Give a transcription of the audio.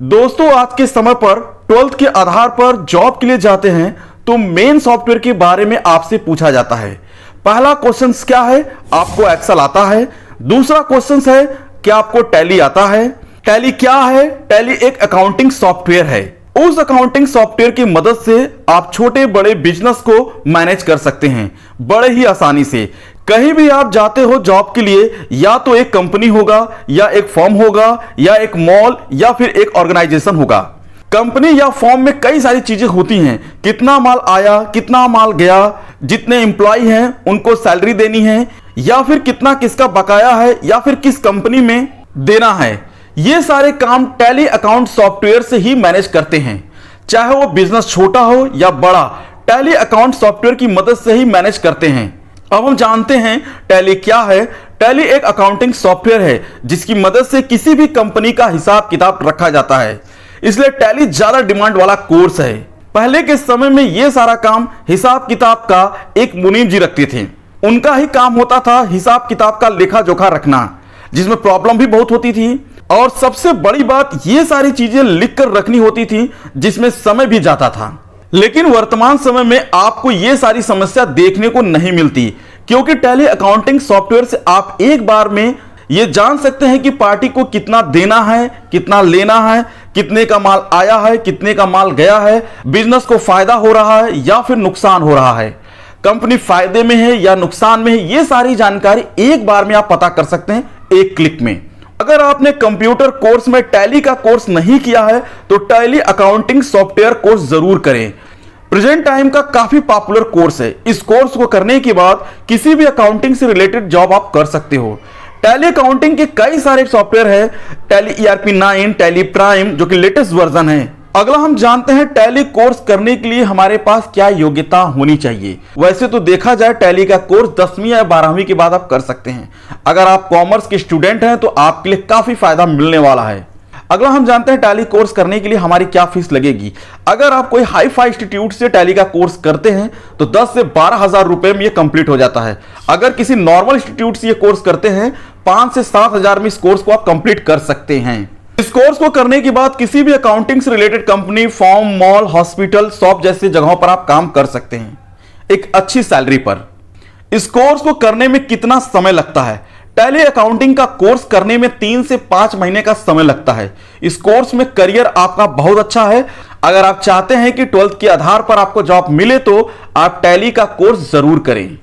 दोस्तों, आज के समय पर 12th के आधार पर जॉब के लिए जाते हैं तो मेन सॉफ्टवेयर के बारे में आपसे पूछा जाता है। पहला क्वेश्चन क्या है, आपको एक्सेल आता है। दूसरा क्वेश्चन है, क्या आपको टैली आता है। टैली क्या है? टैली एक अकाउंटिंग सॉफ्टवेयर है। उस अकाउंटिंग सॉफ्टवेयर की मदद से आप छोटे बड़े बिजनेस को मैनेज कर सकते हैं बड़े ही आसानी से। कहीं भी आप जाते हो जॉब के लिए, या तो एक कंपनी होगा, या एक फर्म होगा, या एक मॉल, या फिर एक ऑर्गेनाइजेशन होगा। कंपनी या फर्म में कई सारी चीजें होती हैं। कितना माल आया, कितना माल गया, जितने एम्प्लॉय हैं उनको सैलरी देनी है, या फिर कितना किसका बकाया है, या फिर किस कंपनी में देना है। ये सारे काम टैली अकाउंट सॉफ्टवेयर से ही मैनेज करते हैं। चाहे वो बिजनेस छोटा हो या बड़ा, टैली अकाउंट सॉफ्टवेयर की मदद से ही मैनेज करते हैं। अब हम जानते हैं टैली क्या है। टैली एक अकाउंटिंग सॉफ्टवेयर है जिसकी मदद से किसी भी कंपनी का हिसाब किताब रखा जाता है, इसलिए टैली ज्यादा डिमांड वाला कोर्स है। पहले के समय में यह सारा काम हिसाब किताब का एक मुनीम जी रखते थे। उनका ही काम होता था हिसाब किताब का लेखा जोखा रखना, जिसमें प्रॉब्लम भी बहुत होती थी, और सबसे बड़ी बात ये सारी चीजें लिख कर रखनी होती थी, जिसमें समय भी जाता था। लेकिन वर्तमान समय में आपको ये सारी समस्या देखने को नहीं मिलती, क्योंकि टैली अकाउंटिंग सॉफ्टवेयर से आप एक बार में ये जान सकते हैं कि पार्टी को कितना देना है, कितना लेना है, कितने का माल आया है, कितने का माल गया है, बिजनेस को फायदा हो रहा है या फिर नुकसान हो रहा है, कंपनी फायदे में है या नुकसान में है। ये सारी जानकारी एक बार में आप पता कर सकते हैं एक क्लिक में। अगर आपने कंप्यूटर कोर्स में टैली का कोर्स नहीं किया है तो टैली अकाउंटिंग सॉफ्टवेयर कोर्स जरूर करें। प्रेजेंट टाइम का काफी पॉपुलर कोर्स है। इस कोर्स को करने के बाद किसी भी अकाउंटिंग से रिलेटेड जॉब आप कर सकते हो। टैली अकाउंटिंग के कई सारे सॉफ्टवेयर है। टैली ERP 9, टैली प्राइम जो कि लेटेस्ट वर्जन है। अगला हम जानते हैं टैली कोर्स करने के लिए हमारे पास क्या योग्यता होनी चाहिए। वैसे तो देखा जाए टैली का कोर्स 10वीं या 12वीं के बाद आप कर सकते हैं। अगर आप कॉमर्स के स्टूडेंट हैं तो आपके लिए काफी फायदा मिलने वाला है। अगला हम जानते हैं टैली कोर्स करने के लिए हमारी क्या फीस लगेगी। अगर आप कोई हाई फाई इंस्टीट्यूट से टैली का कोर्स करते हैं तो 10 से 12 हजार रुपए में ये कंप्लीट हो जाता है। अगर किसी नॉर्मल इंस्टीट्यूट से ये कोर्स करते हैं 5 से 7 हजार में इस कोर्स को आप कंप्लीट कर सकते हैं। इस कोर्स को करने के बाद किसी भी अकाउंटिंग से related company, form, mall, hospital, shop जैसी जगहों पर आप काम कर सकते हैं एक अच्छी सैलरी पर। इस कोर्स को करने में कितना समय लगता है? टैली अकाउंटिंग का कोर्स करने में 3 से 5 महीने का समय लगता है। इस कोर्स में करियर आपका बहुत अच्छा है। अगर आप चाहते हैं कि 12th के आधार पर आपको जॉब मिले तो आप टैली का कोर्स जरूर करें।